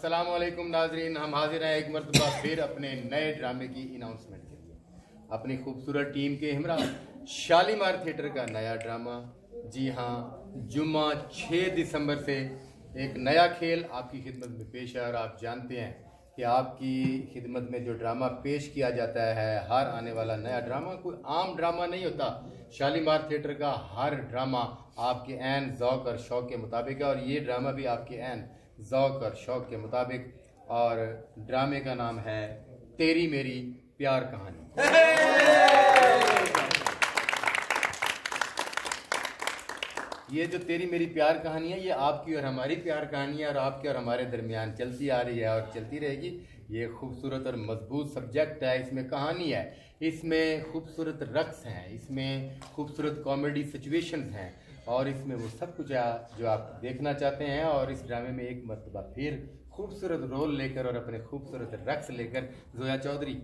अस्सलाम वालेकुम नाजरीन, हम हाजिर हैं एक मरतबा फिर अपने नए ड्रामे की अनाउंसमेंट के लिए। अपनी खूबसूरत टीम के हमरा शालीमार थिएटर का नया ड्रामा, जी हाँ, जुम्मा 6 दिसंबर से एक नया खेल आपकी खिदमत में पेश है। और आप जानते हैं कि आपकी खिदमत में जो ड्रामा पेश किया जाता है, हर आने वाला नया ड्रामा कोई आम ड्रामा नहीं होता। शालीमार थिएटर का हर ड्रामा आपके ऐन ज़ौक़ और शौक़ के मुताबिक है, और ये ड्रामा भी आपके ऐन ज़ौक़ और शौक़ के मुताबिक। और ड्रामे का नाम है तेरी मेरी प्यार कहानी। ये जो तेरी मेरी प्यार कहानी है, ये आपकी और हमारी प्यार कहानी है, और आपके और हमारे दरमियान चलती आ रही है और चलती रहेगी। ये खूबसूरत और मजबूत सब्जेक्ट है, इसमें कहानी है, इसमें खूबसूरत रक्स हैं, इसमें खूबसूरत कॉमेडी सिचुएशंस हैं, और इसमें वो सब कुछ है जो आप देखना चाहते हैं। और इस ड्रामे में एक मरतबा फिर खूबसूरत रोल लेकर और अपने खूबसूरत रक्स लेकर जोया चौधरी।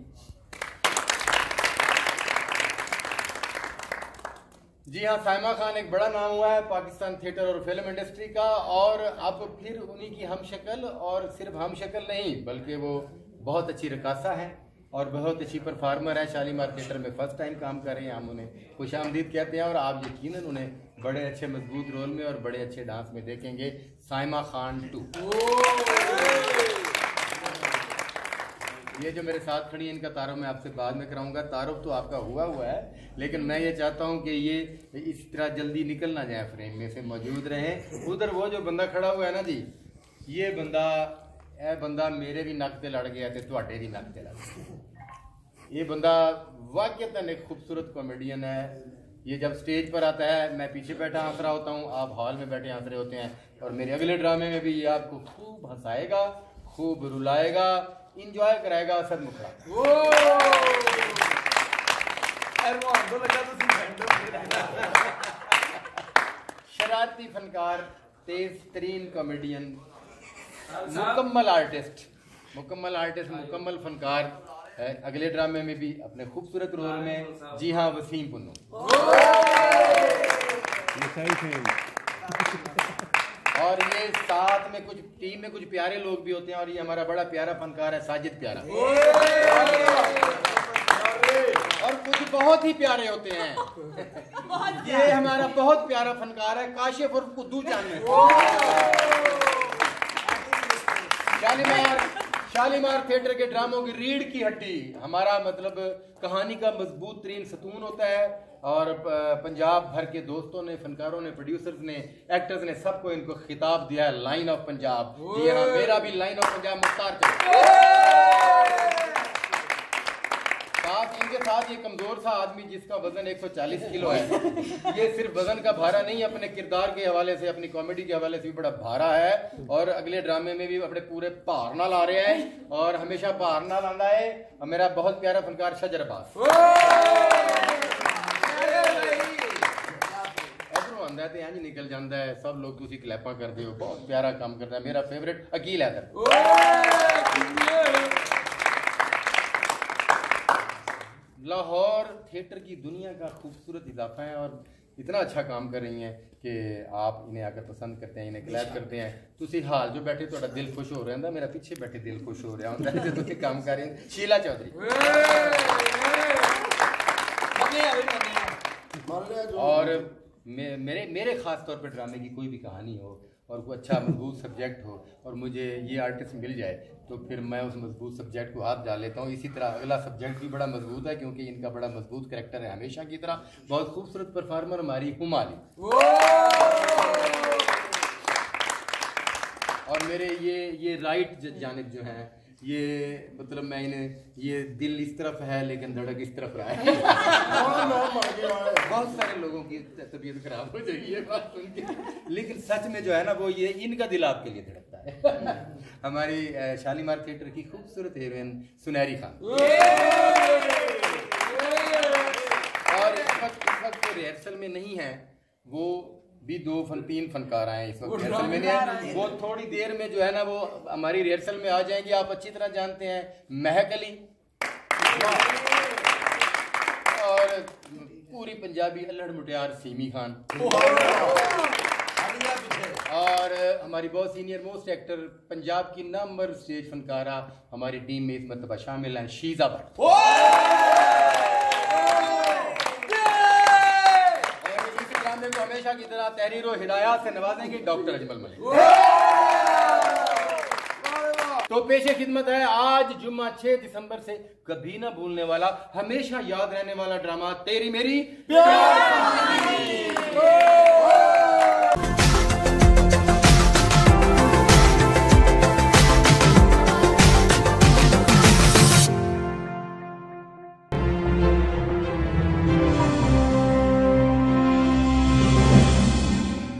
जी हाँ, साइमा खान एक बड़ा नाम हुआ है पाकिस्तान थिएटर और फिल्म इंडस्ट्री का, और अब फिर उन्हीं की हम शक्ल, और सिर्फ हम शक्ल नहीं बल्कि वो बहुत अच्छी रकासा है और बहुत अच्छी परफॉर्मर है। शालीमार थिएटर में फर्स्ट टाइम काम कर रहे हैं, हम उन्हें खुशामदीद कहते हैं, और आप यकीनन उन्हें बड़े अच्छे मजबूत रोल में और बड़े अच्छे डांस में देखेंगे। साइमा खान 2। ये जो मेरे साथ खड़ी है, इनका तारुफ मैं आपसे बाद में कराऊंगा। तारुफ तो आपका हुआ है, लेकिन मैं ये चाहता हूँ कि ये इस तरह जल्दी निकल ना जाए, फ्रेम में से मौजूद रहें। उधर वो जो बंदा खड़ा हुआ है ना जी, ये बंदा मेरे भी नक ते लड़ गया ते तुहाडे भी नक ते लड़ गया। ये बंदा वाकई एक खूबसूरत कॉमेडियन है। ये जब स्टेज पर आता है, मैं पीछे बैठा हंस रहा होता हूँ, आप हॉल में बैठे हंस रहे होते हैं, और मेरे अगले ड्रामे में भी ये आपको खूब हंसाएगा, खूब रुलाएगा, इंजॉय कराएगा। असद मुखड़ा शरारती फनकार, तेज तरीन कॉमेडियन, मुकम्मल आर्टिस्ट, मुकम्मल फनकार है। अगले ड्रामे में भी अपने खूबसूरत रोल में, जी हाँ, वसीम पुन्नू। और ये साथ में कुछ टीम में कुछ प्यारे लोग भी होते हैं, और ये हमारा बड़ा प्यारा फनकार है साजिद प्यारा, और कुछ बहुत ही प्यारे होते हैं। ये हमारा बहुत प्यारा फनकार है काशिफ और कुद्दू चांद। शालीमार थिएटर के ड्रामों की रीढ़ की हड्डी, हमारा मतलब कहानी का मजबूत तरीन सतून होता है। और पंजाब भर के दोस्तों ने, फनकारों ने, प्रोड्यूसर्स ने, एक्टर्स ने, सबको इनको खिताब दिया है लाइन ऑफ पंजाब। जी हाँ, मेरा भी लाइन ऑफ पंजाब मुख्तार साथ। इनके साथ ये कमजोर सा आदमी जिसका वजन 140 किलो है, ये सिर्फ वजन का भारा नहीं, अपने किरदार के हवाले से, अपनी कॉमेडी के हवाले से भी बड़ा भारा है। और अगले ड्रामे में भी अपने पूरे भार नाल आ रहे हैं, और हमेशा भार नाल आंदा है मेरा बहुत प्यारा फनकार शजर अब्बास। आंदा है इंज निकल जाता है, सब लोग तुसी क्लैपा करते हो, बहुत प्यारा काम करता है। मेरा फेवरेट अकील हैदर। लाहौर थिएटर की दुनिया का खूबसूरत इजाफा है, और इतना अच्छा काम कर रही हैं कि आप इन्हें आकर पसंद करते हैं, इन्हें क्लैप करते हैं। तुसी हाल जो बैठे तो दिल खुश हो रहा है, मेरा पीछे बैठे दिल खुश हो रहा है जो तुसी काम कर रहे हैं। शीला चौधरी और मेरे खास तौर पर ड्रामे की कोई भी कहानी हो और कोई अच्छा मजबूत सब्जेक्ट हो, और मुझे ये आर्टिस्ट मिल जाए, तो फिर मैं उस मजबूत सब्जेक्ट को हाथ डाल लेता हूँ। इसी तरह अगला सब्जेक्ट भी बड़ा मजबूत है, क्योंकि इनका बड़ा मजबूत करैक्टर है हमेशा की तरह। बहुत खूबसूरत परफॉर्मर हमारी हुमाली, और मेरे ये राइट जानिब जो हैं, ये मतलब मैं इन्हें, ये दिल इस तरफ है लेकिन धड़क इस तरफ रहा है। बहुत सारे लोगों की तबीयत खराब हो जाएगी ये बात सुन के, लेकिन सच में जो है ना, वो ये इनका दिल आपके लिए धड़कता है। हमारी शालीमार थिएटर की खूबसूरत हीरोइन सुनहरी खान, और इस वक्त रिहर्सल में नहीं है, वो भी 2-3 फनकार आए इस वक्त रिहर्सल में नहीं। वो थोड़ी देर में जो है ना, वो हमारी रिहर्सल में आ जाएंगे। आप अच्छी तरह जानते हैं महक अली, और पूरी पंजाबी अल्हड़ मुटियार सीमी खान, और हमारी बहुत सीनियर मोस्ट एक्टर पंजाब की नंबर स्टेज फनकारा हमारी टीम में इस मरतबा शामिल हैं शीजा भट्ट। और इस ड्रामे को हमेशा की तरह तहरीर और हिदायत से नवाजेंगे डॉक्टर अजमल मलिक। तो पेशे खिदमत है आज जुम्मा 6 दिसंबर से कभी ना भूलने वाला हमेशा याद रहने वाला ड्रामा तेरी मेरी प्यार कहानी।